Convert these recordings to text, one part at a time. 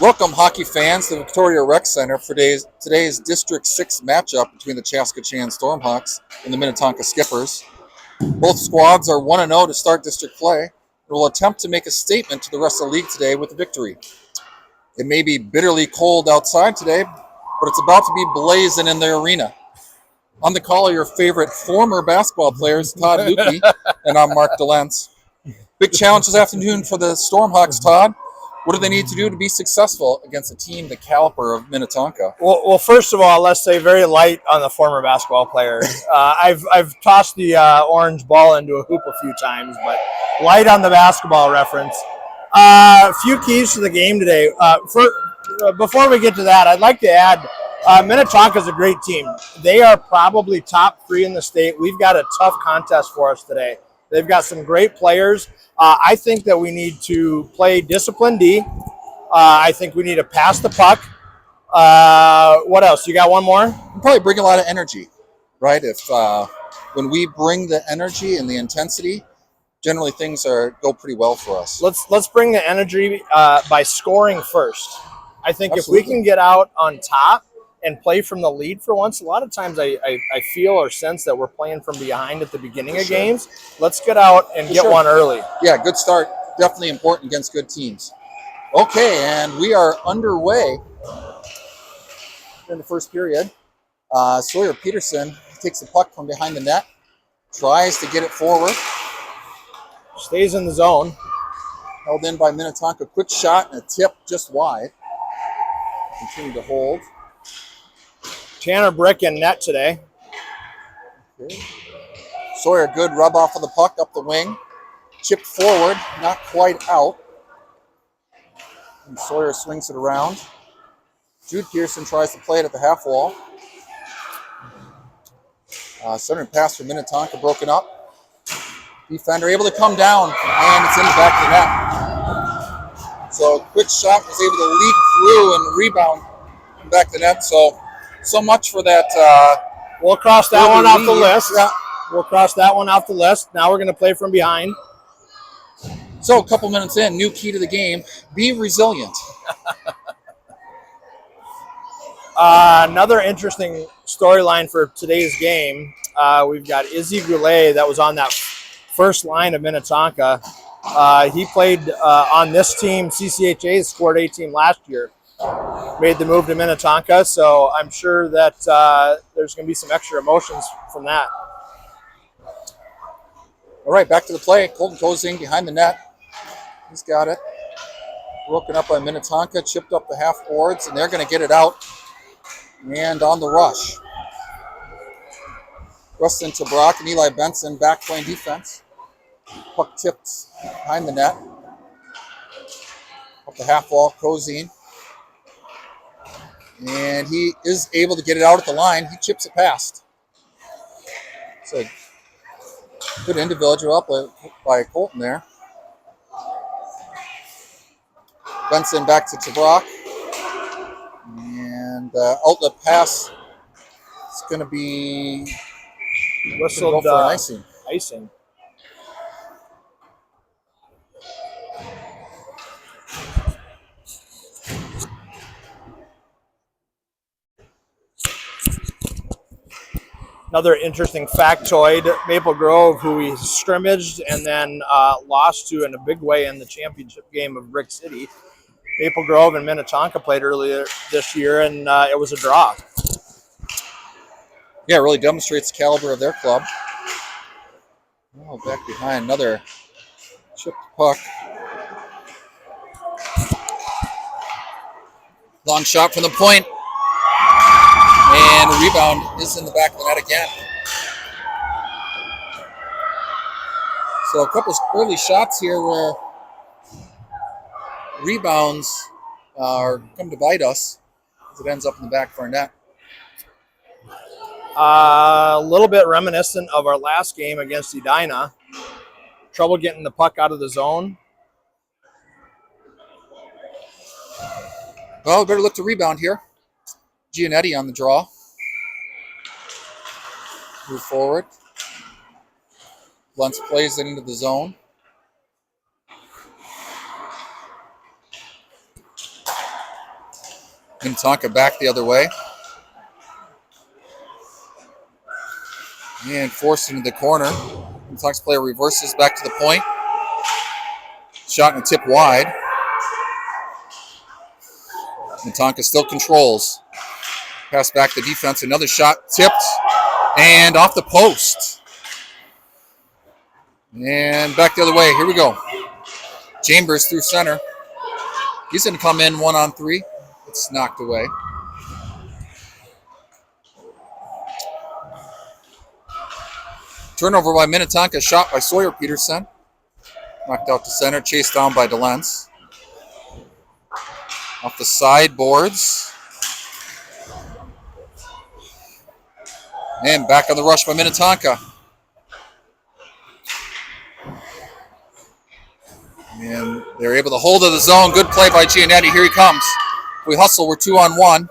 Welcome, hockey fans, to the Victoria Rec Center for today's District 6 matchup between the Chaskatchewan Stormhawks and the Minnetonka Skippers. Both squads are 1-0 to start district play and will attempt to make a statement to the rest of the league today with a victory. It may be bitterly cold outside today, but it's about to be blazing in the arena. On the call are your favorite former basketball players, Todd Lukey, and I'm Mark DeLentz. Big challenge this afternoon for the Stormhawks, Todd. What do they need to do to be successful against a team the caliber of Minnetonka? Well, first of all, let's say very light on the former basketball players. I've tossed the orange ball into a hoop a few times, but light on the basketball reference. A few keys to the game today. Before we get to that, I'd like to add Minnetonka is a great team. They are probably top 3 in the state. We've got a tough contest for us today. They've got some great players. I think that we need to play discipline D. I think we need to pass the puck. What else? You got one more? We probably bring a lot of energy, right? If when we bring the energy and the intensity, generally things go pretty well for us. Let's bring the energy by scoring first. I think Absolutely. If we can get out on top and play from the lead for once, a lot of times I feel or sense that we're playing from behind at the beginning of games. Let's get out and get one early. Yeah, good start. Definitely important against good teams. Okay, and we are underway in the first period. Sawyer Peterson takes the puck from behind the net, tries to get it forward. Stays in the zone. Held in by Minnetonka. Quick shot and a tip just wide. Continue to hold. Tanner Brick in net today. Okay. Sawyer, good rub off of the puck up the wing. Chipped forward, not quite out. And Sawyer swings it around. Jude Pearson tries to play it at the half wall. Centering pass for Minnetonka broken up. Defender able to come down, and it's in the back of the net. So quick shot was able to leak through and rebound in the back of the net. So much for that. We'll cross that one off the list. Yeah. We'll cross that one off the list. Now we're going to play from behind. So a couple minutes in, new key to the game, be resilient. Another interesting storyline for today's game. We've got Izzy Goulet that was on that first line of Minnetonka. He played on this team, CCHA's scored 18 last year. Made the move to Minnetonka, so I'm sure that there's going to be some extra emotions from that. All right, back to the play. Colton Kosing behind the net. He's got it. Broken up by Minnetonka, chipped up the half boards, and they're going to get it out. And on the rush. Rustin Tabrock and Eli Benson back playing defense. Puck tipped behind the net. Up the half wall, Kosing. And he is able to get it out at the line. He chips it past. So good individual up by Colton there. Benson back to Tabrock. And outlet pass is going to be whistled for icing. Another interesting factoid, Maple Grove, who we scrimmaged and then lost to in a big way in the championship game of Brick City. Maple Grove and Minnetonka played earlier this year, and it was a draw. Yeah, it really demonstrates the caliber of their club. Oh, back behind, another chipped puck. Long shot from the point. And the rebound is in the back of the net again. So a couple of early shots here where rebounds come to bite us as it ends up in the back of our net. A little bit reminiscent of our last game against Edina. Trouble getting the puck out of the zone. Well, we better look to rebound here. Giannetti on the draw. Move forward. Luntz plays it into the zone. Minnetonka back the other way. And forced into the corner. Minnetonka's player reverses back to the point. Shot and a tip wide. Minnetonka still controls. Pass back to defense. Another shot tipped and off the post. And back the other way. Here we go. Chambers through center. He's going to come in 1-on-3. It's knocked away. Turnover by Minnetonka. Shot by Sawyer Peterson. Knocked out to center. Chased down by DeLenz. Off the sideboards. And back on the rush by Minnetonka. And they're able to hold of the zone. Good play by Giannetti. Here he comes. We hustle. We're 2-on-1.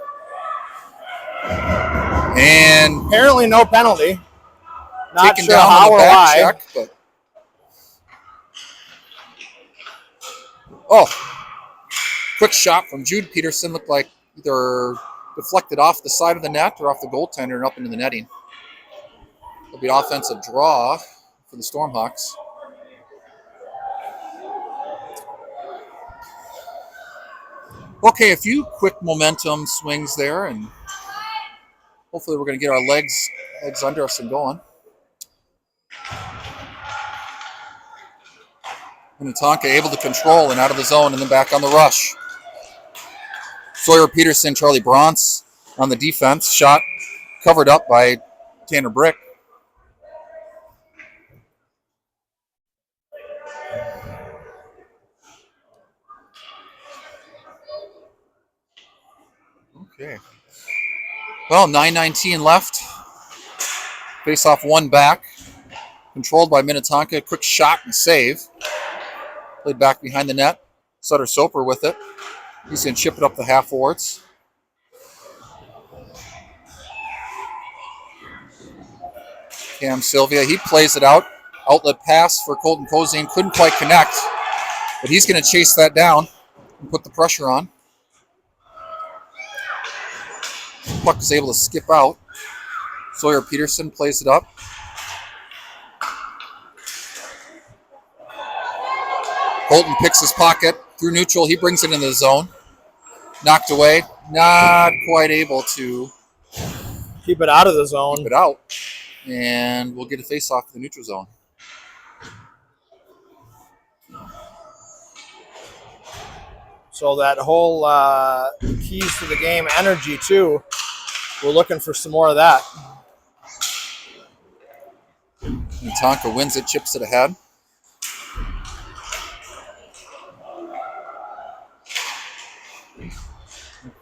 And apparently no penalty. Not taken sure down how on the or back why. check. But quick shot from Jude Peterson. Looked like either deflected off the side of the net or off the goaltender and up into the netting. It'll be an offensive draw for the Stormhawks. Okay, a few quick momentum swings there, and hopefully we're going to get our legs under us and going. Minnetonka able to control and out of the zone and then back on the rush. Sawyer Peterson, Charlie Bronze on the defense. Shot covered up by Tanner Brick. Okay. Well, 9:19 left. Face off one back. Controlled by Minnetonka. Quick shot and save. Played back behind the net. Sutter Soper with it. He's going to chip it up the half boards. Cam Sylvia, he plays it out. Outlet pass for Colton Kozane. Couldn't quite connect. But he's going to chase that down and put the pressure on. Puck is able to skip out. Sawyer Peterson plays it up. Colton picks his pocket through neutral. He brings it into the zone. Knocked away. Not quite able to keep it out of the zone. Keep it out. And we'll get a face-off to the neutral zone. So that whole keys to the game energy, too. We're looking for some more of that. Minnetonka wins it, chips it ahead.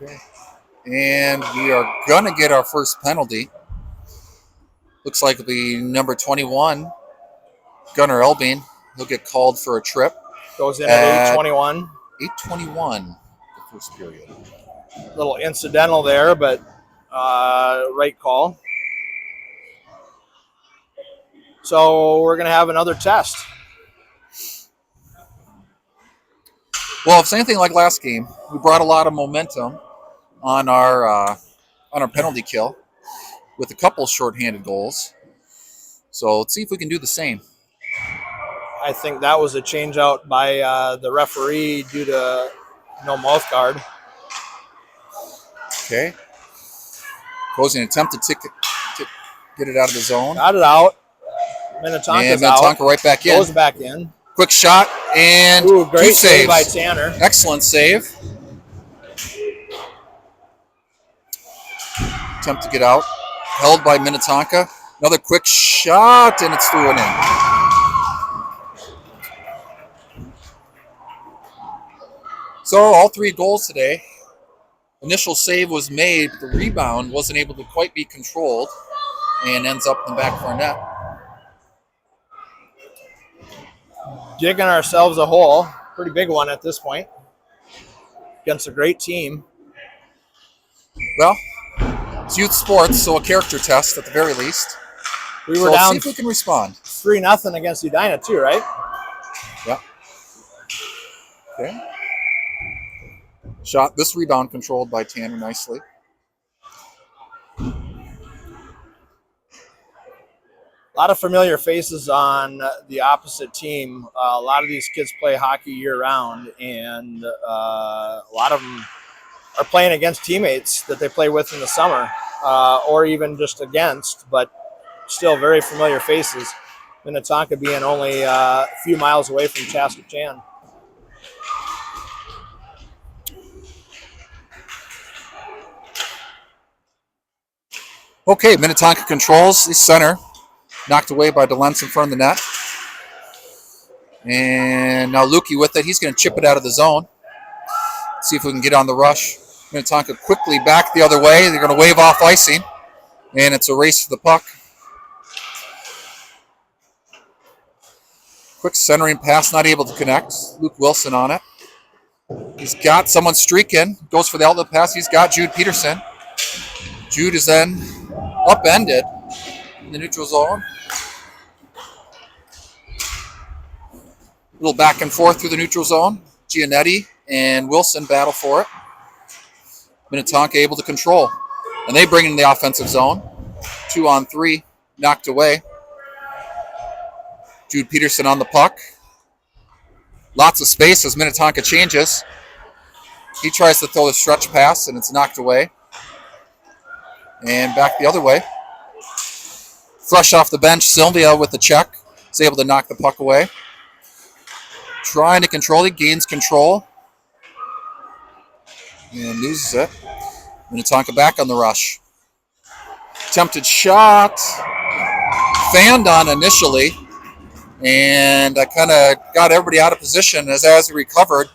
Okay. And we are going to get our first penalty. Looks like it'll be number 21, Gunnar Elbein. He'll get called for a trip. Goes in at 8:21. 8:21, the first period. Little incidental there, but right call. So we're going to have another test. Well, if it's anything like last game, we brought a lot of momentum on our penalty kill with a couple shorthanded goals. So let's see if we can do the same. I think that was a change out by the referee due to no mouth guard. Okay. Kozane attempted to get it out of the zone. Got it out. Minnetonka's out. Minnetonka right back in. Goes back in. Quick shot and great two save saves by Tanner. Excellent save. Attempt to get out. Held by Minnetonka. Another quick shot and it's through and in. So all three goals today. Initial save was made, but the rebound wasn't able to quite be controlled and ends up in the back of our net. Digging ourselves a hole. Pretty big one at this point. Against a great team. Well, it's youth sports, so a character test at the very least. We were so down. See if we can respond. 3-0 against Edina too, right? Yeah. Okay. Shot this rebound controlled by Tanner nicely. A lot of familiar faces on the opposite team. A lot of these kids play hockey year-round, and a lot of them are playing against teammates that they play with in the summer, or even just against, but still very familiar faces. Minnetonka being only a few miles away from Chaska-Chan. Okay, Minnetonka controls the center. Knocked away by DeLentz in front of the net. And now Lukey with it. He's going to chip it out of the zone. See if we can get on the rush. Minnetonka quickly back the other way. They're going to wave off icing. And it's a race for the puck. Quick centering pass, not able to connect. Luke Wilson on it. He's got someone streaking. Goes for the outlet pass. He's got Jude Peterson. Jude is then upended in the neutral zone. A little back and forth through the neutral zone. Giannetti and Wilson battle for it. Minnetonka able to control. And they bring in the offensive zone. 2-on-3, knocked away. Jude Peterson on the puck. Lots of space as Minnetonka changes. He tries to throw the stretch pass, and it's knocked away. And back the other way. Fresh off the bench, Sylvia with the check. Is able to knock the puck away. Trying to control it, gains control. And loses it. Minnetonka back on the rush. Attempted shot. Fanned on initially. And I kind of got everybody out of position as he recovered.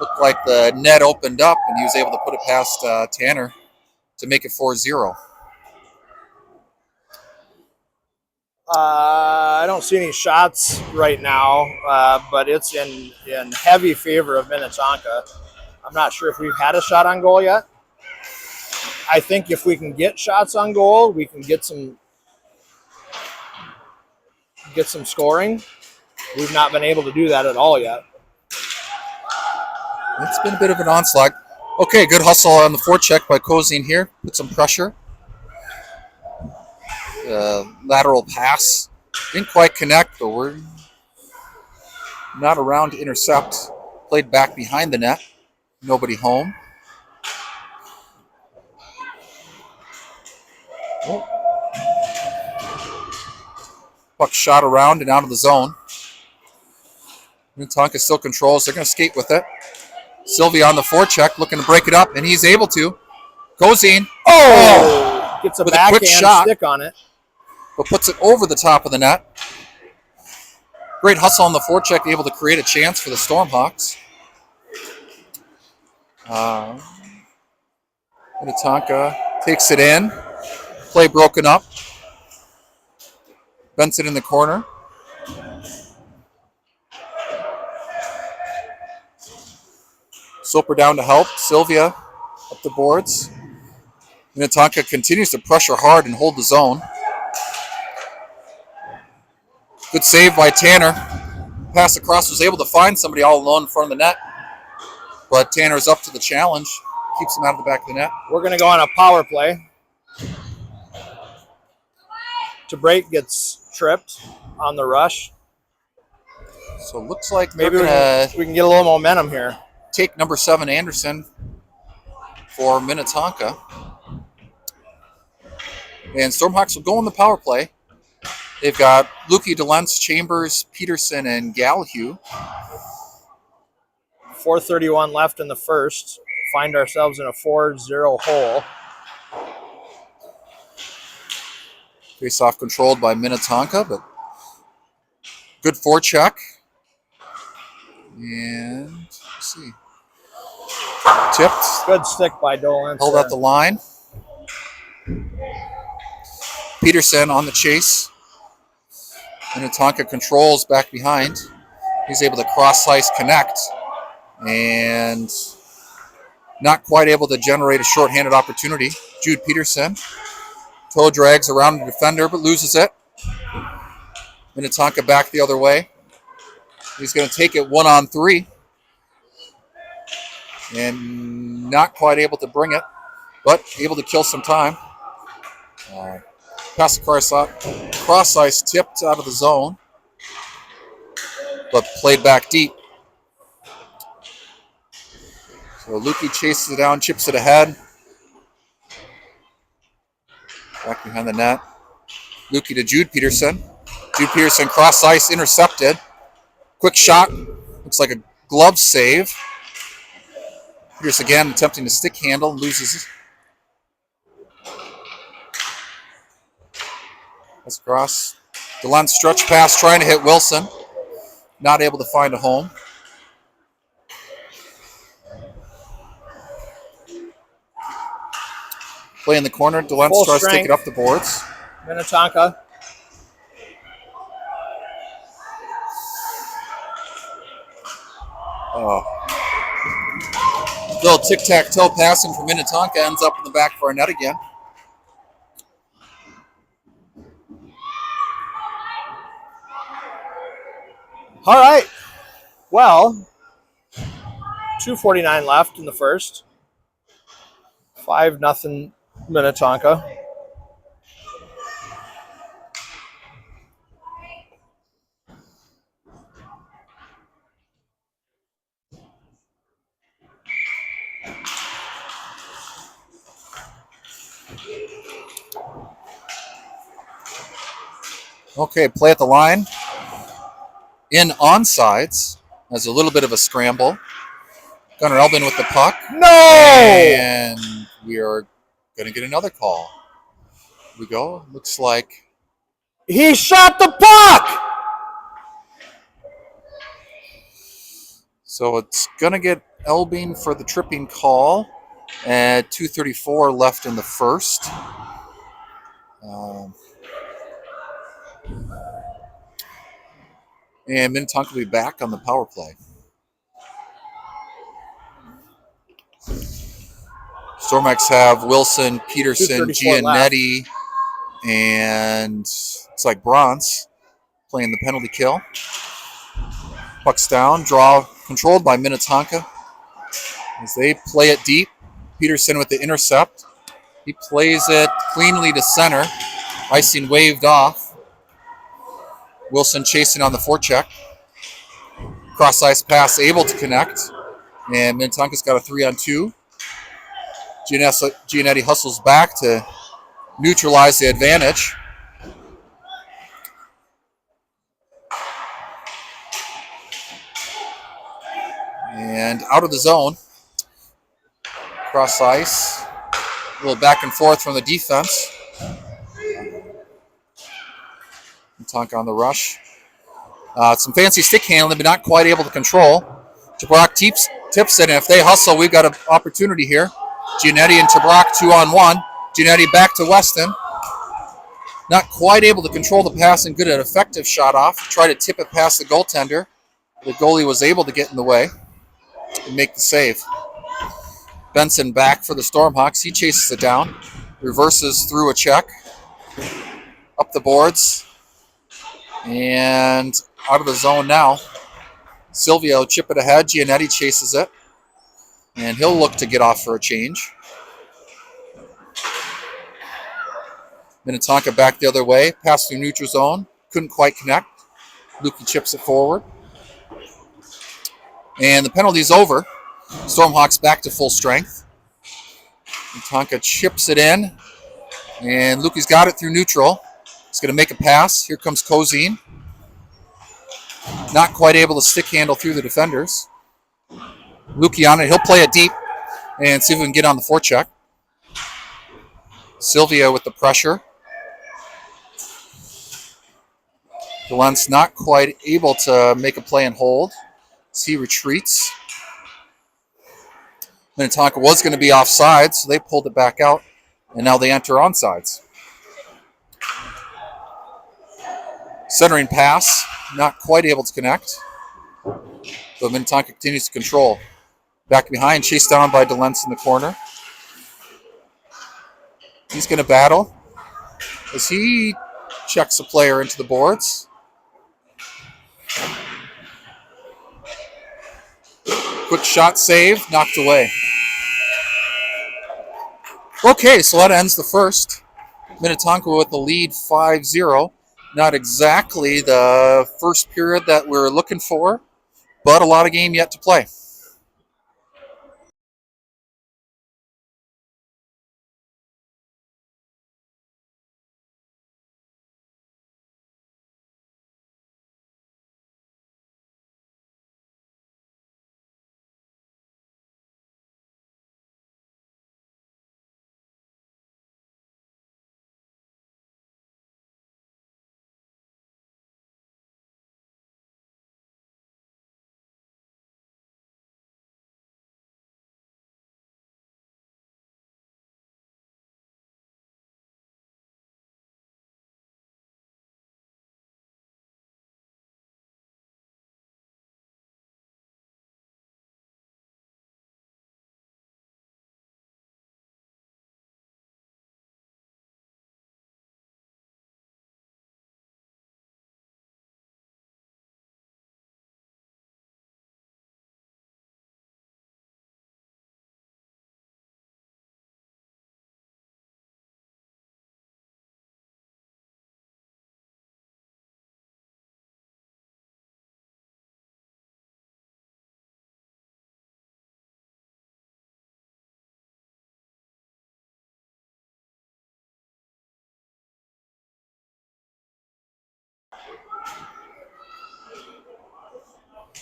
Looked like the net opened up and he was able to put it past Tanner to make it 4-0. I don't see any shots right now, but it's in heavy favor of Minnetonka. I'm not sure if we've had a shot on goal yet. I think if we can get shots on goal, we can get some scoring. We've not been able to do that at all yet. It's been a bit of an onslaught. Okay, good hustle on the forecheck by Kozine here. Put some pressure. Lateral pass. Didn't quite connect, but we're not around to intercept. Played back behind the net. Nobody home. Oh. Puck shot around and out of the zone. Minnetonka still controls. They're going to skate with it. Sylvia on the forecheck, looking to break it up, and he's able to. Kozine. Oh! Gets a with backhand a quick shot, stick on it. But puts it over the top of the net. Great hustle on the forecheck, able to create a chance for the Stormhawks. Minnetonka takes it in. Play broken up. Benson in the corner. Soper down to help. Sylvia up the boards. Minnetonka continues to pressure hard and hold the zone. Good save by Tanner. Pass across, was able to find somebody all alone in front of the net. But Tanner's up to the challenge. Keeps him out of the back of the net. We're going to go on a power play. Break gets tripped on the rush. So it looks like maybe we can get a little momentum here. Take number 7, Anderson, for Minnetonka. And Stormhawks will go on the power play. They've got Lukey, DeLentz, Chambers, Peterson, and Galhue. 4:31 left in the first. Find ourselves in a 4-0 hole. Face-off controlled by Minnetonka, but good forecheck. And let's see. Tipped. Good stick by Dolan. Held out the line. Peterson on the chase. Minnetonka controls back behind. He's able to cross-slice connect. And not quite able to generate a shorthanded opportunity. Jude Peterson. Toe drags around the defender, but loses it. Minnetonka back the other way. He's going to take it 1-on-3. and not quite able to bring it, but able to kill some time. Pass cross ice tipped out of the zone, but played back deep. So Lukey chases it down, chips it ahead. Back behind the net. Lukey to Jude Peterson. Jude Peterson cross ice intercepted. Quick shot. Looks like a glove save. Peterson again attempting to stick handle, loses it. That's across. DeLuntz stretch pass trying to hit Wilson. Not able to find a home. Play in the corner. DeLuntz tries to take it up the boards. Minnetonka. Little tic-tac-toe passing from Minnetonka ends up in the back of our net again. All right. Well, 2:49 left in the first. 5-0 Minnetonka. Okay, play at the line. In onsides. There's a little bit of a scramble. Gunnar Elbin with the puck. No! And we are going to get another call. Here we go. Looks like He shot the puck! so it's going to get Elbin for the tripping call at 2:34 left in the first. And Minnetonka will be back on the power play. Stormax have Wilson, Peterson, 2:34 Giannetti, and it's like Bronze playing the penalty kill. Puck's down, draw controlled by Minnetonka as they play it deep. Peterson with the intercept. He plays it cleanly to center. Icing waved off. Wilson chasing on the forecheck. Cross ice pass able to connect. And Minnetonka's got a 3-on-2. Giannetti hustles back to neutralize the advantage. And out of the zone. Cross ice. A little back and forth from the defense. Minnetonka on the rush. Some fancy stick handling, but not quite able to control. Tabrak tips it, and if they hustle, we've got an opportunity here. Giannetti and Tabrak 2-on-1. Giannetti back to Weston. Not quite able to control the pass and get an effective shot off. Try to tip it past the goaltender. The goalie was able to get in the way and make the save. Benson back for the Stormhawks. He chases it down. Reverses through a check. Up the boards. And out of the zone now. Silvio chip it ahead. Giannetti chases it. And he'll look to get off for a change. Minnetonka back the other way. Pass through neutral zone. Couldn't quite connect. Lukey chips it forward. And the penalty's over. Stormhawks back to full strength. Minnetonka chips it in. And Lukey's got it through neutral. He's going to make a pass. Here comes Kozine. Not quite able to stick handle through the defenders. Lukey on it. He'll play it deep and see if we can get on the forecheck. Silvio with the pressure. DeLuntz not quite able to make a play and hold as he retreats. Minnetonka was going to be offside, so they pulled it back out, and now they enter onsides. Centering pass, not quite able to connect. But Minnetonka continues to control. Back behind, chased down by DeLuntz in the corner. He's going to battle as he checks a player into the boards. Quick shot save, knocked away. Okay, so that ends the first. Minnetonka with the lead 5-0. Not exactly the first period that we're looking for, but a lot of game yet to play.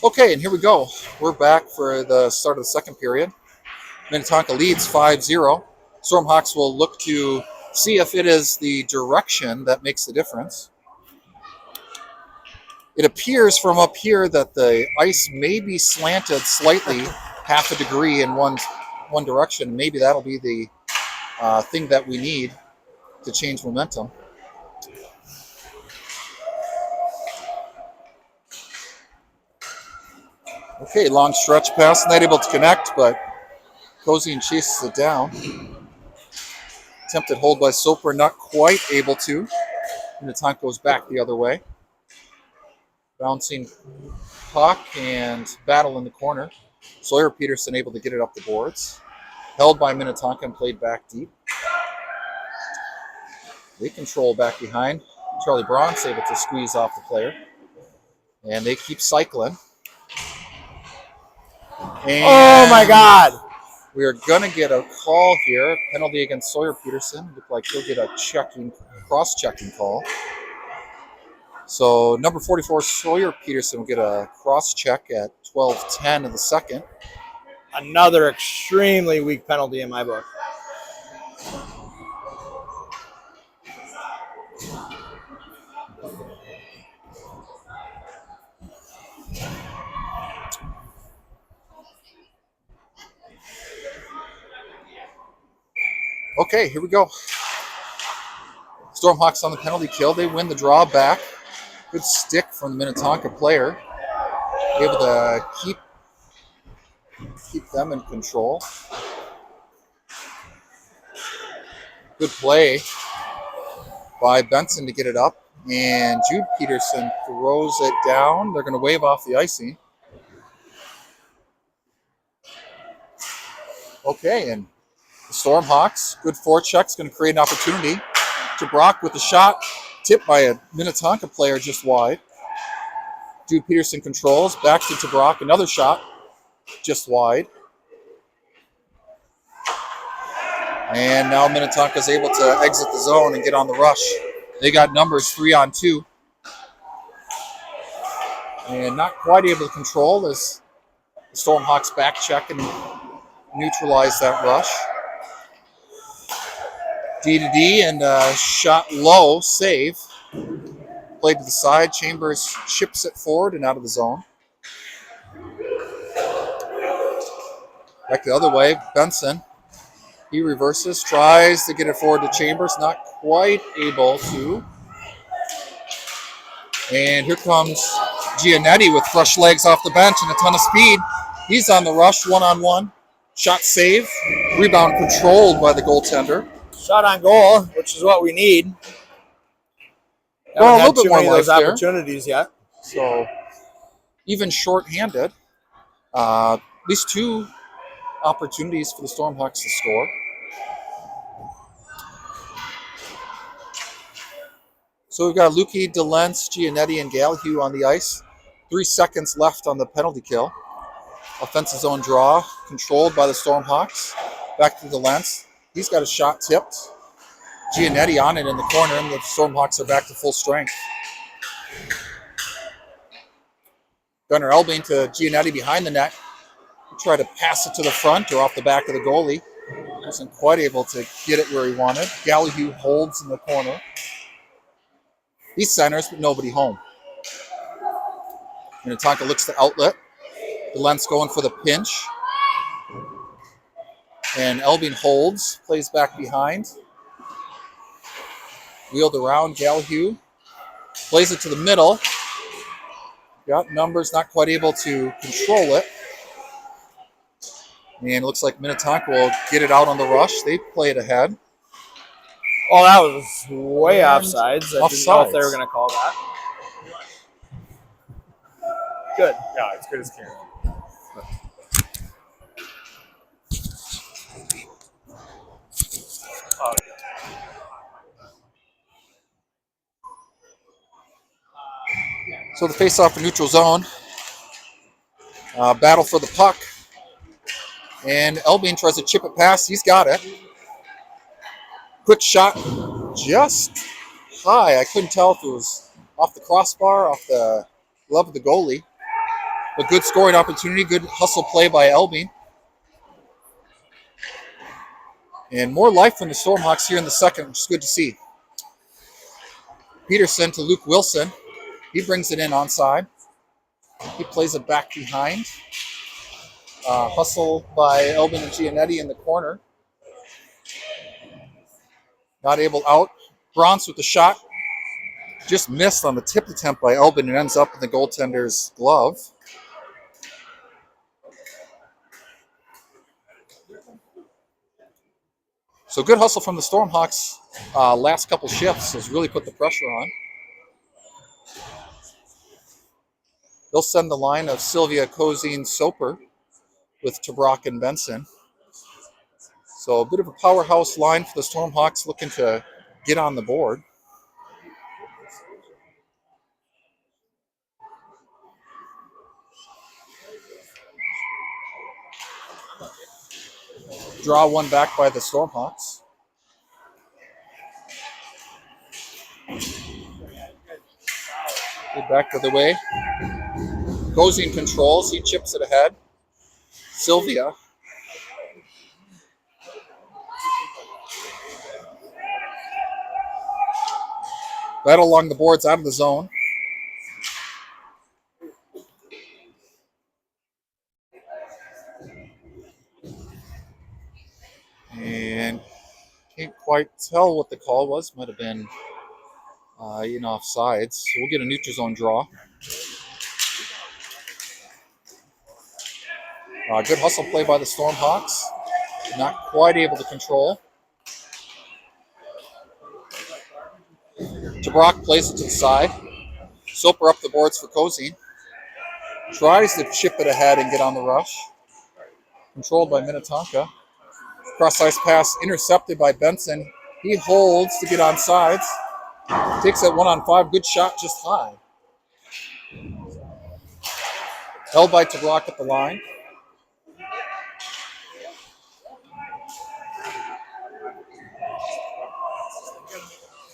Okay, and here we go. We're back for the start of the second period. Minnetonka leads 5-0. Stormhawks will look to see if it is the direction that makes the difference. It appears from up here that the ice may be slanted slightly, half a degree in one direction. Maybe that'll be the thing that we need to change momentum. Okay, long stretch pass, not able to connect, but Kosian chases it down. Attempted hold by Soper, not quite able to. Minnetonka goes back the other way. Bouncing puck and battle in the corner. Sawyer Peterson able to get it up the boards. Held by Minnetonka and played back deep. They control back behind. Charlie Braun's able to squeeze off the player. And they keep cycling. And oh my God! We are going to get a call here. Penalty against Sawyer Peterson. Look like he'll get a cross-checking call. So number 44, Sawyer Peterson, will get a cross-check at 12:10 of the second. Another extremely weak penalty in my book. Okay, here we go. Stormhawks on the penalty kill. They win the draw back. Good stick from the Minnetonka player. Able to keep them in control. Good play by Benson to get it up. And Jude Peterson throws it down. They're going to wave off the icing. Okay, and the Stormhawks, good forecheck's going to create an opportunity. Brock with the shot, tipped by a Minnetonka player just wide. Jude Peterson controls, back to Brock, another shot, just wide. And now Minnetonka is able to exit the zone and get on the rush. They got numbers 3-on-2. And not quite able to control as the Stormhawks back check and neutralize that rush. D-to-D and shot low, save. Played to the side. Chambers chips it forward and out of the zone. Back the other way. Benson. He reverses, tries to get it forward to Chambers. Not quite able to. And here comes Giannetti with fresh legs off the bench and a ton of speed. He's on the rush, one-on-one. Shot save. Rebound controlled by the goaltender. Shot on goal, which is what we need. Well, a Haven't little bit more had too many of life those there. opportunities yet. So even short-handed, least 2 opportunities for the Stormhawks to score. So we've got Lukey, DeLentz, Giannetti, and Galhue on the ice. 3 seconds left on the penalty kill. Offensive zone draw, controlled by the Stormhawks. Back to DeLentz. He's got a shot tipped. Giannetti on it in the corner, and the Stormhawks are back to full strength. Gunnar Elbing to Giannetti behind the net. He tried to pass it to the front or off the back of the goalie. Wasn't quite able to get it where he wanted. Galahue holds in the corner. He centers, but nobody home. Minnetonka looks to outlet. DeLentz going for the pinch. And Elbing holds, plays back behind. Wheeled around, Galahue. Plays it to the middle. Got numbers, not quite able to control it. And it looks like Minnetonka will get it out on the rush. They play it ahead. Oh, that was way offsides. I didn't know if they were Offsides. going to call that. Good. Yeah, it's good as can. So the face-off in neutral zone. Battle for the puck. And Elbing tries to chip it past. He's got it. Quick shot. Just high. I couldn't tell if it was off the crossbar, off the glove of the goalie. But good scoring opportunity. Good hustle play by Elbing. And more life from the Stormhawks here in the second, which is good to see. Peterson to Luke Wilson. He brings it in onside. He plays it back behind. Hustle by Elbing and Giannetti in the corner. Not able out. Bronze with the shot. Just missed on the tip attempt by Elbing and ends up in the goaltender's glove. So good hustle from the Stormhawks. Last couple shifts has really put the pressure on. They'll send the line of Sylvia, Kozine, Soper with Tabrock and Benson. So a bit of a powerhouse line for the Stormhawks looking to get on the board. Draw one back by the Stormhawks. Get back to the way. Kozine controls. He chips it ahead. Sylvia. Battle along the boards out of the zone. And can't quite tell what the call was. Might have been offsides. So we'll get a neutral zone draw. Good hustle play by the Stormhawks. Not quite able to control. Tabrock plays it to the side. Soper up the boards for Kozine. Tries to chip it ahead and get on the rush. Controlled by Minnetonka. Cross-ice pass intercepted by Benson. He holds to get on sides. Takes that 1-on-5. Good shot, just high. Held by Tabrock at the line.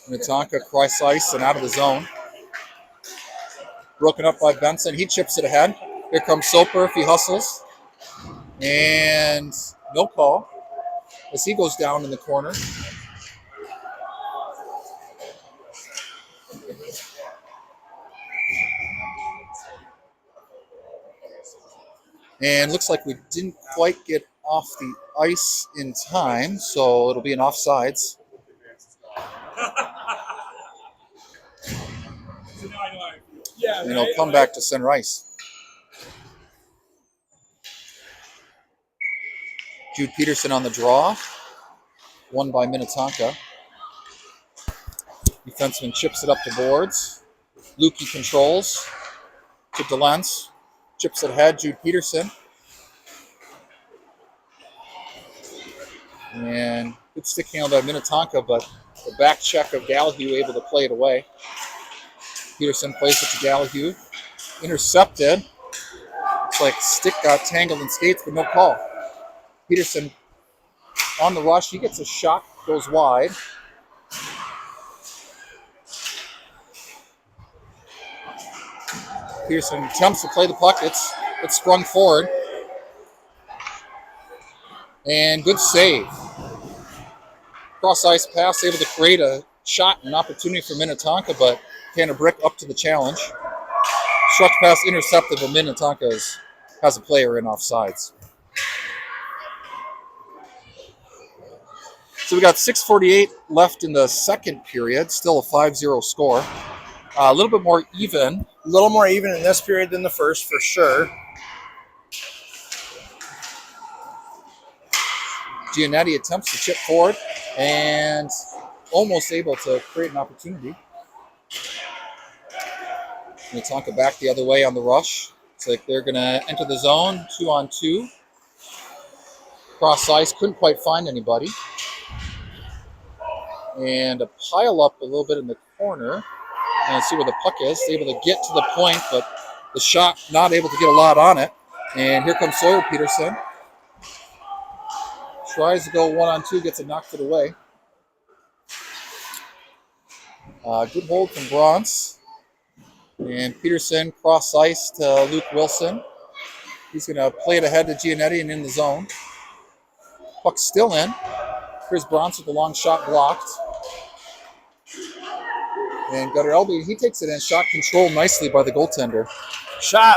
Minnetonka cross-ice and out of the zone. Broken up by Benson. He chips it ahead. Here comes Soper if he hustles. And no call as he goes down in the corner. And looks like we didn't quite get off the ice in time, so it'll be an offsides. And it'll come back to center ice. Jude Peterson on the draw. Won by Minnetonka. Defenseman chips it up the boards. Lukey controls. To DeLentz. Chips it ahead. Jude Peterson. And good stick handle by Minnetonka, but the back check of Gallahue able to play it away. Peterson plays it to Gallahue. Intercepted. Looks like stick got tangled in skates, but no call. Peterson on the rush. He gets a shot, goes wide. Peterson attempts to play the puck. It's sprung forward. And good save. Cross ice pass, able to create a shot and opportunity for Minnetonka, but Tanner Brick up to the challenge. Stretch pass intercepted, but Minnetonka has a player in offsides. So we got 6:48 left in the second period, still a 5-0 score. A little bit more even. A little more even in this period than the first, for sure. Giannetti attempts to chip forward and almost able to create an opportunity. Minnetonka back the other way on the rush. It's like they're going to enter the zone, 2-on-2. Cross ice, couldn't quite find anybody. And a pile up a little bit in the corner. And see where the puck is. Able to get to the point, but the shot not able to get a lot on it. And here comes Sawyer Peterson. Tries to go 1-on-2, gets it knocked it away. Good hold from Bronze. And Peterson cross ice to Luke Wilson. He's going to play it ahead to Giannetti and in the zone. Puck still in. Here's Bronze with the long shot blocked. And Gutterelby, he takes it in. Shot controlled nicely by the goaltender.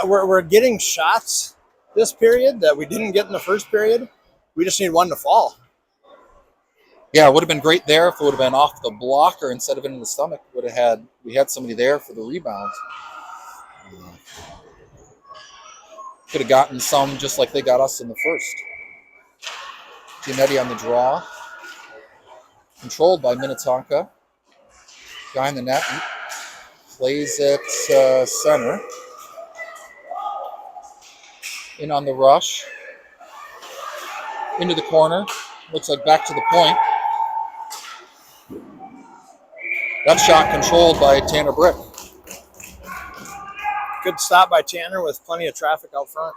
We're getting shots this period that we didn't get in the first period. We just need one to fall. Yeah, it would have been great there if it would have been off the blocker instead of into the stomach. We had somebody there for the rebound. Could have gotten some just like they got us in the first. Giannetti on the draw. Controlled by Minnetonka. Guy in the net. Plays it center. In on the rush. Into the corner. Looks like back to the point. That shot controlled by Tanner Brick. Good stop by Tanner with plenty of traffic out front.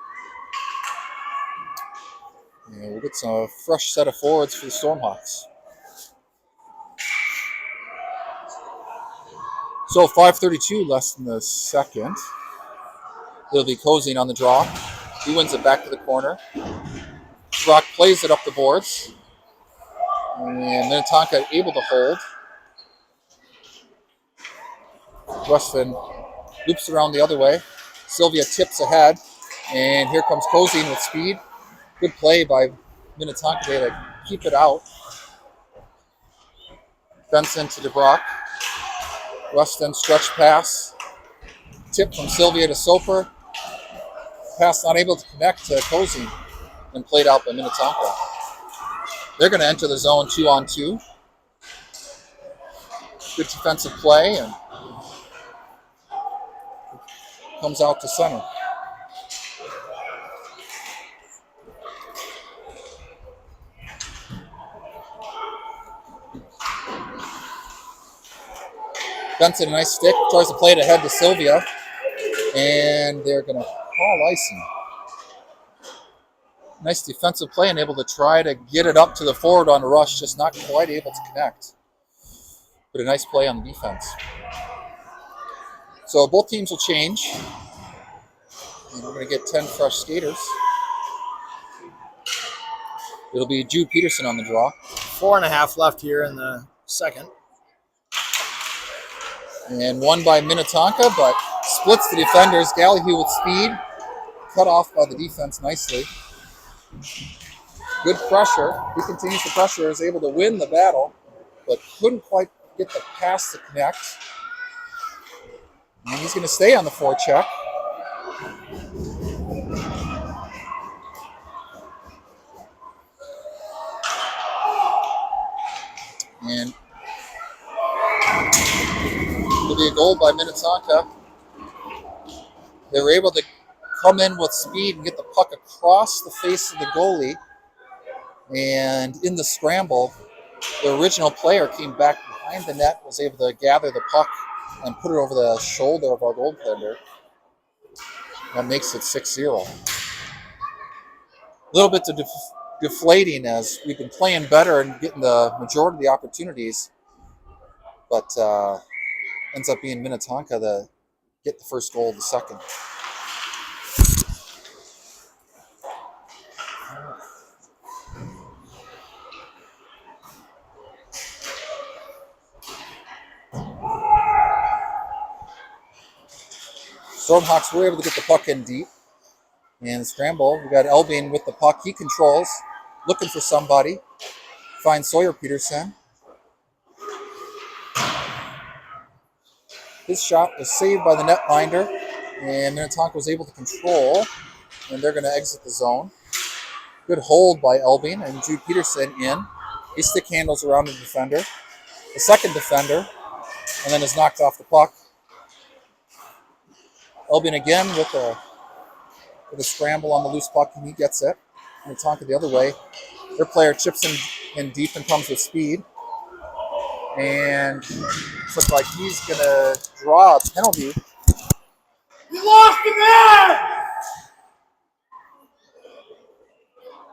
Yeah, we'll get a fresh set of forwards for the Stormhawks. So 5:32 less than the second. It'll be Kozine on the draw. He wins it back to the corner. Brock plays it up the boards. And Minnetonka able to hold. Weston loops around the other way. Sylvia tips ahead. And here comes Kozine with speed. Good play by Minnetonka to keep it out. Benson to DeBrock. Weston stretch pass. Tip from Sylvia to Soper. Pass not able to connect to Kozine. And played out by Minnetonka. They're going to enter the zone 2-on-2. Good defensive play and comes out to center. Benson, a nice stick, tries to play it ahead to Sylvia, and they're going to call icing. Nice defensive play and able to try to get it up to the forward on the rush, just not quite able to connect. But a nice play on the defense. So both teams will change. And we're going to get 10 fresh skaters. It'll be Jude Peterson on the draw. 4.5 left here in the second. And won by Minnetonka, but splits the defenders. Gallahue with speed. Cut off by the defense nicely. Good pressure. He continues to pressure, is able to win the battle, but couldn't quite get the pass to connect. And he's going to stay on the forecheck. And it'll be a goal by Minnetonka. They were able to come in with speed and get the puck across the face of the goalie. And in the scramble, the original player came back behind the net, was able to gather the puck and put it over the shoulder of our goaltender. That makes it 6-0. A little bit deflating as we've been playing better and getting the majority of the opportunities, but ends up being Minnetonka to get the first goal of the second. Stormhawks were able to get the puck in deep. And scramble, we got Elbing with the puck. He controls, looking for somebody. Finds Sawyer Peterson. His shot was saved by the netminder, and Minnetonka was able to control, and they're going to exit the zone. Good hold by Elbing, and Jude Peterson in. He stick handles around the defender. The second defender, and then is knocked off the puck. Elbing again with a scramble on the loose puck, and he gets it. Minnetonka the other way. Their player chips in deep and comes with speed. And it looks like he's going to draw a penalty. We lost the man!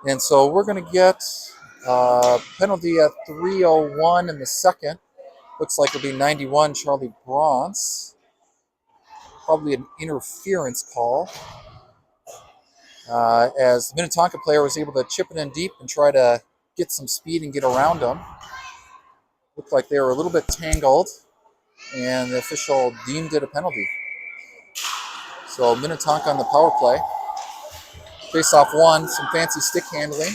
And so we're going to get a penalty at 3:01 in the second. Looks like it'll be 91 Charlie Bronze. Probably an interference call. As the Minnetonka player was able to chip it in deep and try to get some speed and get around him. Looked like they were a little bit tangled, and the official deemed it a penalty. So Minnetonka on the power play. Face-off one, some fancy stick handling.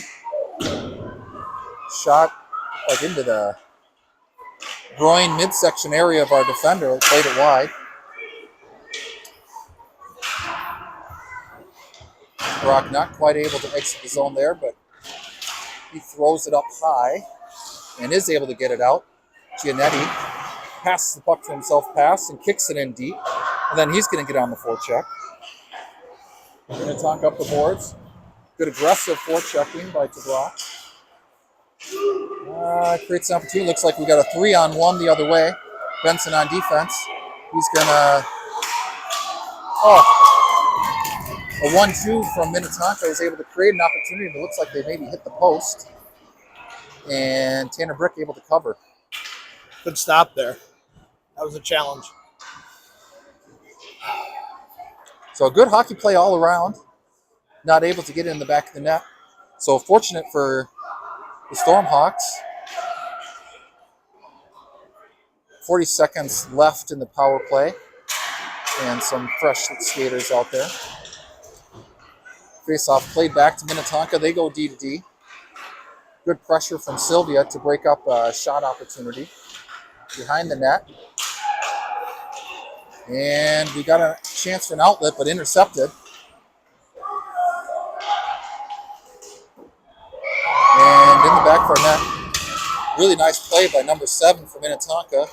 Shot like into the groin midsection area of our defender. Played it wide. Brock not quite able to exit the zone there, but he throws it up high and is able to get it out. Giannetti passes the puck to himself, and kicks it in deep. And then he's going to get on the forecheck. Minnetonka up the boards. Good aggressive forechecking by Tabrock. Creates an opportunity. Looks like we got a 3-on-1 the other way. Benson on defense. He's going to... a 1-2 from Minnetonka was able to create an opportunity, but it looks like they maybe hit the post. And Tanner Brick able to cover. Good stop there. That was a challenge. So good hockey play all around. Not able to get in the back of the net. So fortunate for the Stormhawks. 40 seconds left in the power play. And some fresh skaters out there. Face-off played back to Minnetonka. They go D to D. Good pressure from Sylvia to break up a shot opportunity behind the net. And we got a chance for an outlet, but intercepted. And in the back of our net, really nice play by number 7 for Minnetonka.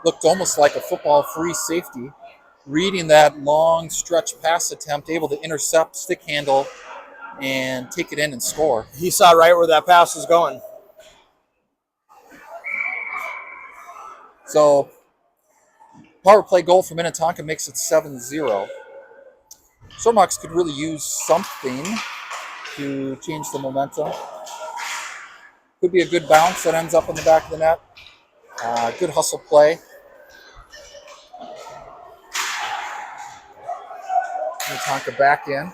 Looked almost like a football free safety. Reading that long stretch pass attempt, able to intercept, stick handle, and take it in and score. He saw right where that pass was going. So, power play goal for Minnetonka makes it 7-0. Stormhawks could really use something to change the momentum. Could be a good bounce that ends up in the back of the net. Good hustle play. Minnetonka back in.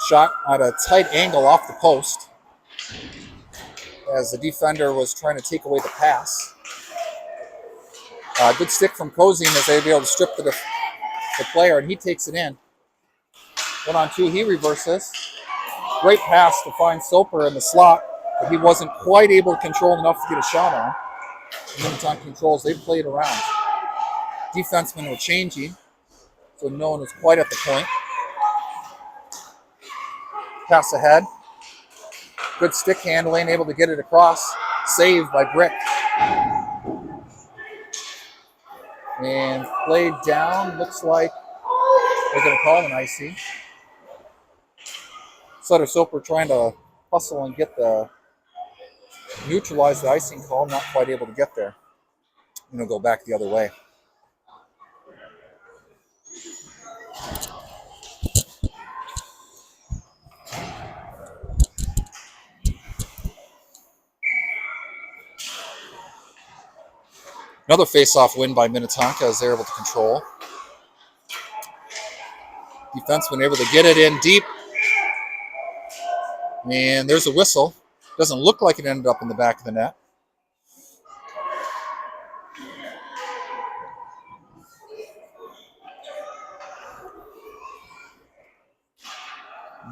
Shot at a tight angle off the post as the defender was trying to take away the pass. Good stick from Kozine as they'd be able to strip the player, and he takes it in. 1-on-2, he reverses. Great pass to find Soper in the slot, but he wasn't quite able to control enough to get a shot on. Minnetonka controls, they played around. Defensemen were changing, so no one was quite at the point. Pass ahead. Good stick handling, able to get it across. Saved by Brick. And played down, looks like they're going to call an icy. Sutter Soper trying to hustle and neutralize the icing call, not quite able to get there. I'm going to go back the other way. Another face-off win by Minnetonka as they're able to control. Defenseman able to get it in deep. And there's a whistle. Doesn't look like it ended up in the back of the net.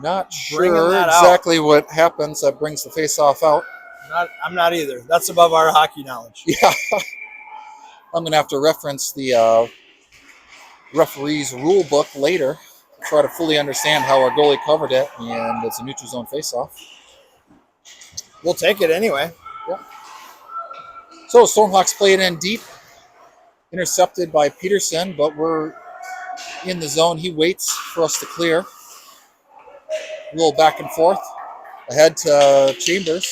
Not sure exactly what happens that brings the face-off out. I'm not either. That's above our hockey knowledge. Yeah. I'm going to have to reference the referee's rule book later to try to fully understand how our goalie covered it, and it's a neutral zone face-off. We'll take it anyway. Yeah. So Stormhawks play it in deep, intercepted by Peterson, but we're in the zone. He waits for us to clear. A little back and forth. Ahead to Chambers.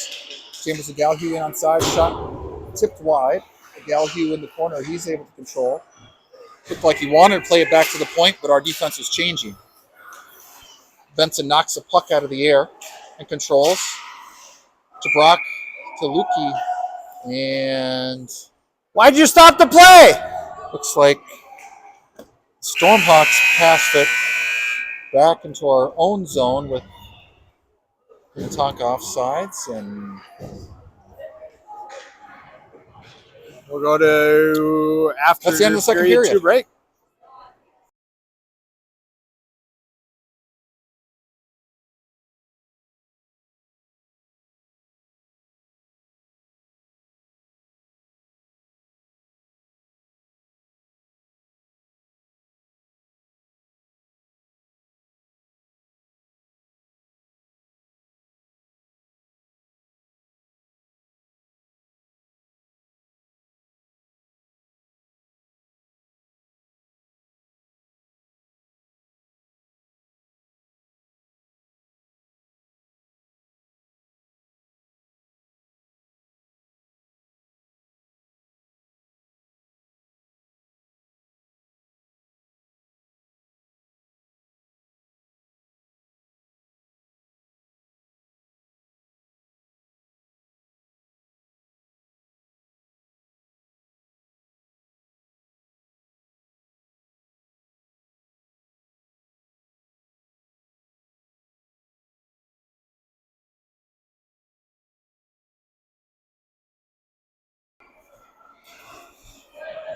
Chambers and Galhue in on side. Shot tipped wide. Galhue in the corner. He's able to control. Looked like he wanted to play it back to the point, but our defense was changing. Benson knocks the puck out of the air and controls. To Brock, to Lukey, and... Why'd you stop the play? Looks like Stormhawks passed it back into our own zone with Minnetonka offsides, and we'll go to after that's the end of the second period. 2 break.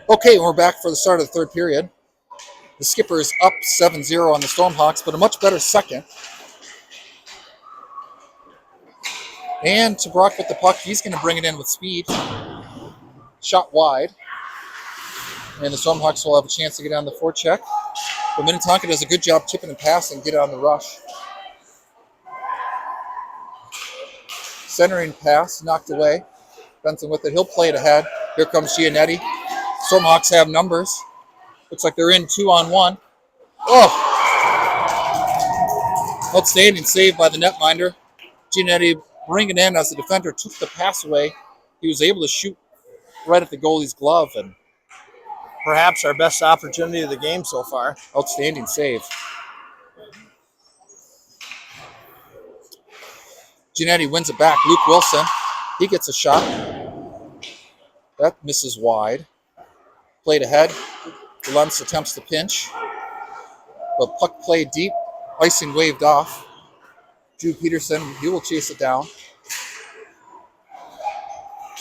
Okay, we're back for the start of the third period. The skipper is up 7-0 on the Stormhawks, but a much better second. And to Brock with the puck, he's going to bring it in with speed. Shot wide. And the Stormhawks will have a chance to get on the forecheck. But Minnetonka does a good job chipping and passing, get on the rush. Centering pass, knocked away. Benson with it, he'll play it ahead. Here comes Giannetti. Stormhawks have numbers. Looks like they're in 2-on-1. Oh! Outstanding save by the netminder. Giannetti bringing in as the defender took the pass away. He was able to shoot right at the goalie's glove, and perhaps our best opportunity of the game so far. Outstanding save. Giannetti wins it back. Luke Wilson, he gets a shot. That misses wide. Played ahead. Lentz attempts to pinch. But puck played deep. Icing waved off. Drew Peterson, he will chase it down.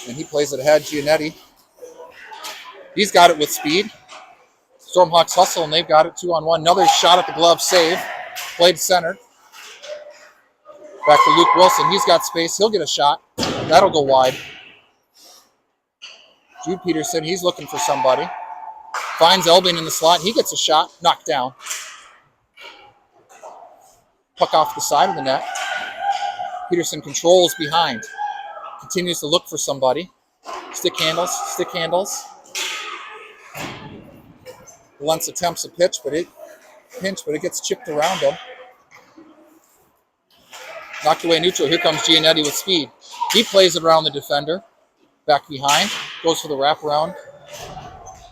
And he plays it ahead. Giannetti. He's got it with speed. Stormhawks hustle, and they've got it 2-on-1. Another shot at the glove, save. Played center. Back to Luke Wilson. He's got space. He'll get a shot. That'll go wide. Drew Peterson, he's looking for somebody. Finds Elbing in the slot. He gets a shot. Knocked down. Puck off the side of the net. Peterson controls behind. Continues to look for somebody. Stick handles. Lentz attempts a pinch, but it gets chipped around him. Knocked away neutral. Here comes Giannetti with speed. He plays it around the defender. Back behind. Goes for the wraparound.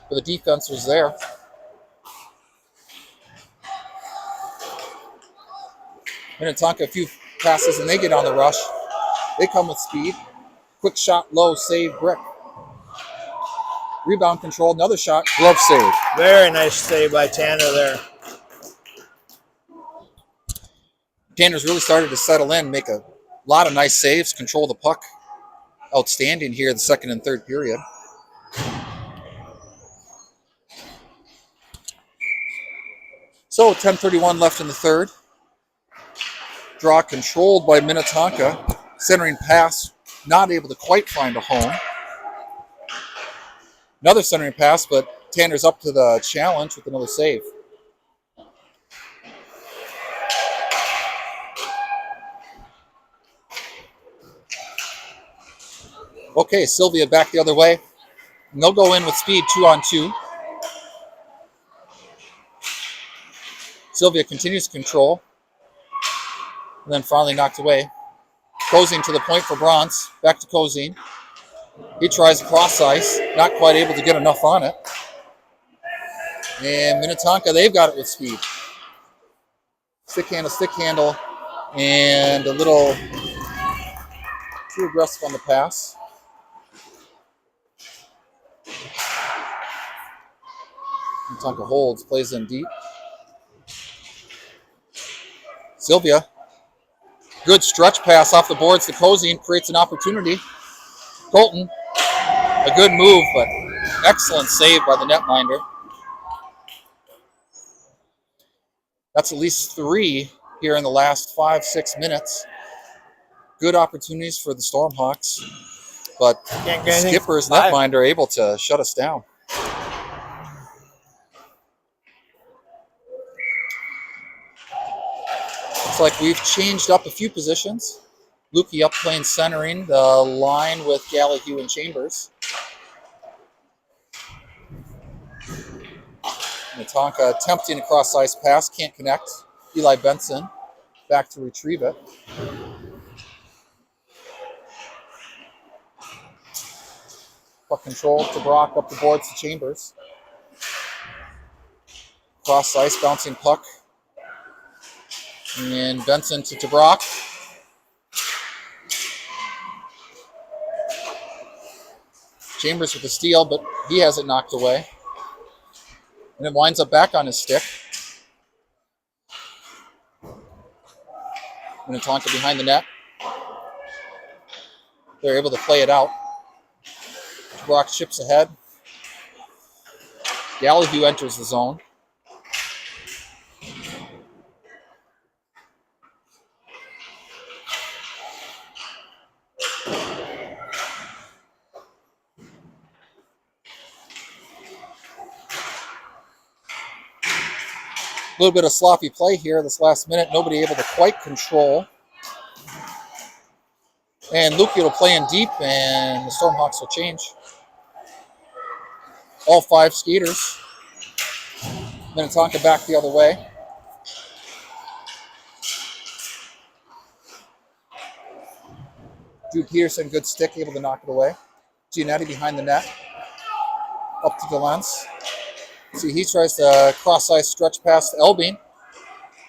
But the defense was there. Minnetonka a few passes and they get on the rush. They come with speed. Quick shot, low, save, Brick. Rebound control, another shot, glove save. Very nice save by Tanner there. Tanner's really started to settle in, make a lot of nice saves, control the puck. Outstanding here the second and third period. So 10:31 left in the third. Draw controlled by Minnetonka. Centering pass, not able to quite find a home. Another centering pass, but Tanner's up to the challenge with another save. Okay, Sylvia back the other way. And they'll go in with speed 2-on-2. Sylvia continues to control. And then finally knocked away. Kozine to the point for Bronze. Back to Kozine. He tries cross ice. Not quite able to get enough on it. And Minnetonka, they've got it with speed. Stick handle. And a little too aggressive on the pass. Minnetonka holds, plays in deep. Sylvia. Good stretch pass off the boards to Kozine, creates an opportunity. Colton, a good move, but excellent save by the netminder. That's at least 3 here in the last 5-6 minutes. Good opportunities for the Stormhawks, but the Skippers netminder are able to shut us down. Looks like we've changed up a few positions. Lukey up playing centering, the line with Gallahue and Chambers. Minnetonka attempting a cross-ice pass, can't connect. Eli Benson back to retrieve it. Puck control to Brock, up the boards to Chambers. Cross-ice, bouncing puck. And Benson to Brock. Chambers with the steal, but he has it knocked away. And it winds up back on his stick. Minnetonka behind the net. They're able to play it out. Brock chips ahead. Gallahue enters the zone. A little bit of sloppy play here this last minute. Nobody able to quite control. And Lukey will play in deep, and the Stormhawks will change. All 5 skaters. Minnetonka back the other way. Drew Peterson, good stick, able to knock it away. Giannetti behind the net. Up to Delence. See, he tries to cross-ice stretch past Elbing.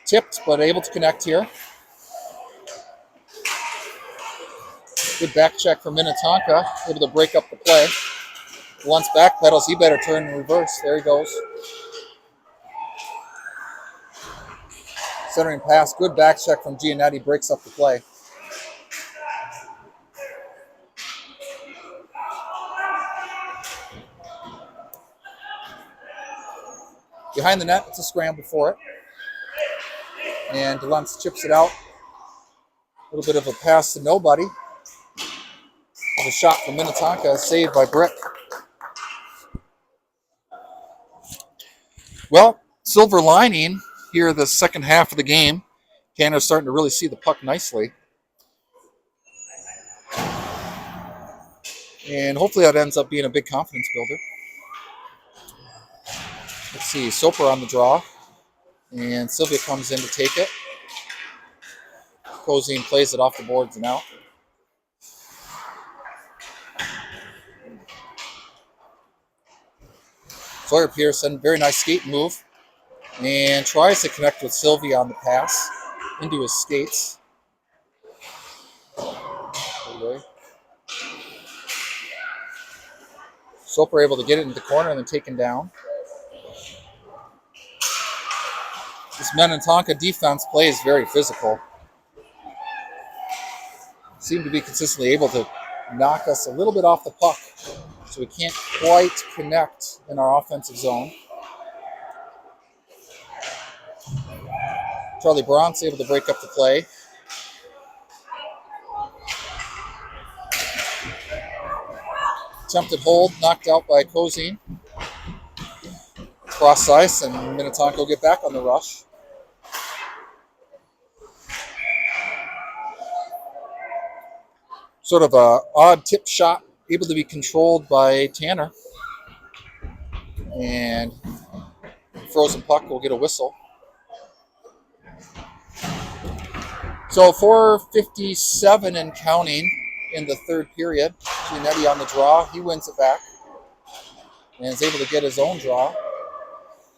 Tipped, but able to connect here. Good back check from Minnetonka. Able to break up the play. Once back pedals, he better turn in reverse. There he goes. Centering pass. Good back check from Giannetti. Breaks up the play. Behind the net, it's a scramble for it. And Delence chips it out. A little bit of a pass to nobody. There's a shot from Minnetonka, saved by Brick. Well, silver lining here the second half of the game. Tanner's starting to really see the puck nicely. And hopefully that ends up being a big confidence builder. Let's see, Soper on the draw. And Sylvia comes in to take it. Cozine plays it off the boards and out. Sawyer Pearson, very nice skate move, and tries to connect with Sylvie on the pass into his skates. Anyway. Soper able to get it into the corner and then taken down. This Minnetonka defense plays very physical. Seem to be consistently able to knock us a little bit off the puck, so we can't quite connect in our offensive zone. Charlie Bronx able to break up the play. Attempted hold, knocked out by Cozine. Cross ice, and Minnetonka will get back on the rush. Sort of a odd tip shot, able to be controlled by Tanner. And frozen puck will get a whistle. So 4:57 and counting in the third period. Giannetti on the draw. He wins it back and is able to get his own draw.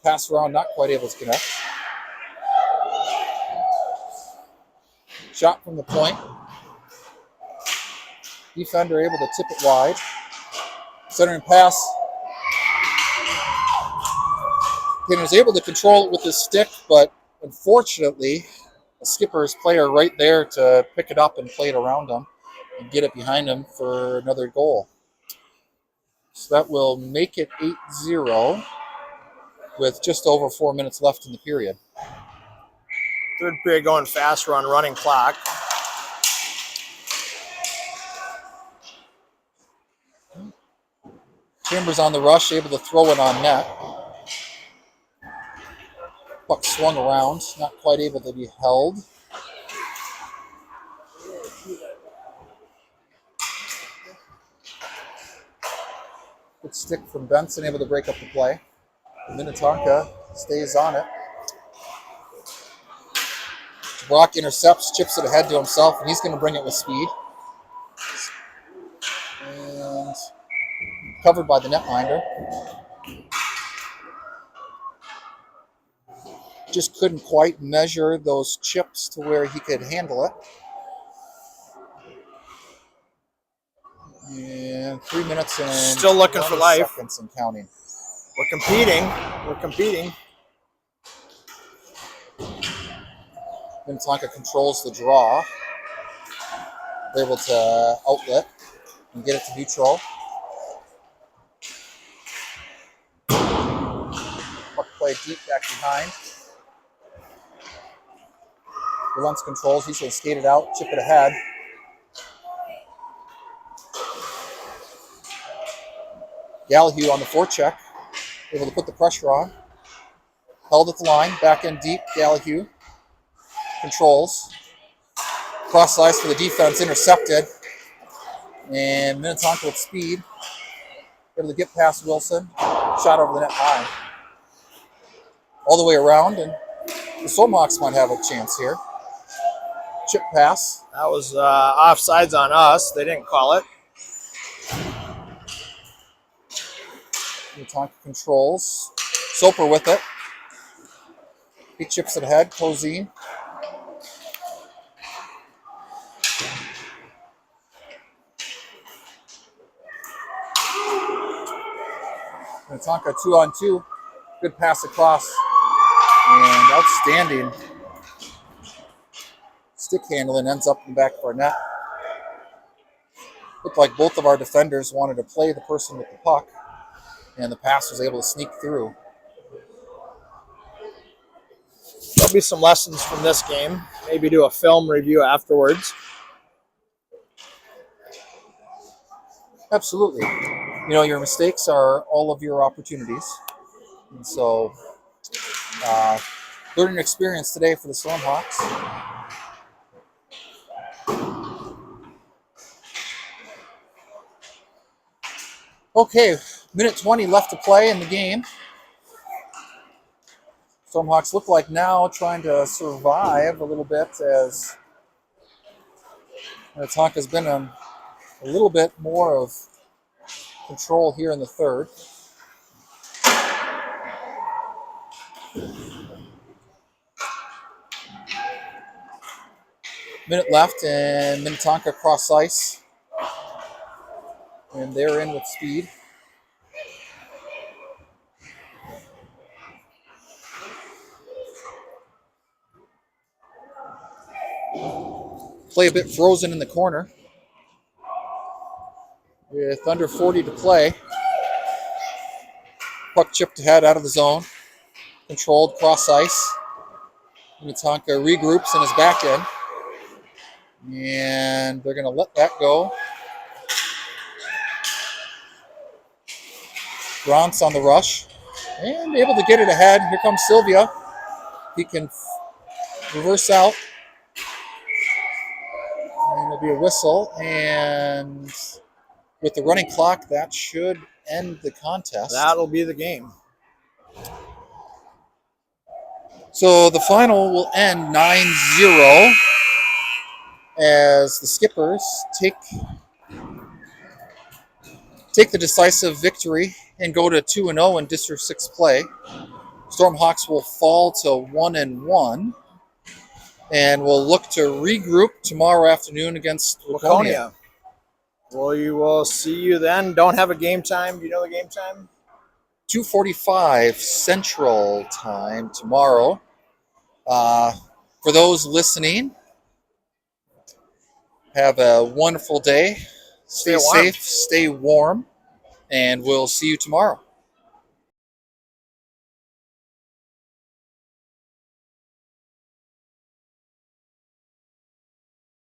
Pass around, not quite able to connect. Shot from the point. Defender able to tip it wide. Centering pass. Tanner is able to control it with his stick, but unfortunately, the skipper's player right there to pick it up and play it around him and get it behind him for another goal. So that will make it 8-0 with just over 4 minutes left in the period. Third period going fast. We're on running clock. Chambers on the rush, able to throw it on net. Puck swung around, not quite able to be held. Good stick from Benson, able to break up the play. Minnetonka stays on it. Brock intercepts, chips it ahead to himself, and he's going to bring it with speed. And covered by the netminder. Just couldn't quite measure those chips to where he could handle it. And 3 minutes and still looking for life. Seconds and counting. We're competing. We're competing. Minnetonka controls the draw. They're able to outlet and get it to neutral. Puck play deep back behind. Relents controls. He's going to skate it out, chip it ahead. Gallahue on the forecheck, able to put the pressure on. Held at the line, back end deep. Gallahue controls. Cross ice for the defense, intercepted. And Minnetonka with speed, able to get past Wilson. Shot over the net high. All the way around, and the Solmaux might have a chance here. Chip pass. That was offsides on us. They didn't call it. Minnetonka controls. Soper with it. He chips it ahead. Cozine. Minnetonka 2-on-2. Good pass across. And outstanding stick handling, ends up in the back of our net. Looked like both of our defenders wanted to play the person with the puck, and the pass was able to sneak through. There'll be some lessons from this game. Maybe do a film review afterwards. Absolutely. You know, your mistakes are all of your opportunities. And so, learning experience today for the Stormhawks. Okay, minute 20 left to play in the game. Stormhawks look like now trying to survive a little bit as Minnetonka's been a little bit more of control here in the third. Minute left, and Minnetonka cross ice. And they're in with speed. Play a bit frozen in the corner. With under 40 to play. Puck chipped ahead out of the zone. Controlled cross ice. Minnetonka regroups in his back end. And they're going to let that go. Grant's on the rush. And able to get it ahead. Here comes Sylvia. He can reverse out. And there'll be a whistle. And with the running clock, that should end the contest. That'll be the game. So the final will end 9-0 as the Skippers take the decisive victory and go to 2-0 in District 6 play. Stormhawks will fall to 1-1 and will look to regroup tomorrow afternoon against Laconia. Well, we will see you then. Don't have a game time. Do you know the game time? 2:45 Central Time tomorrow. For those listening, have a wonderful day. Stay safe, stay warm, and we'll see you tomorrow.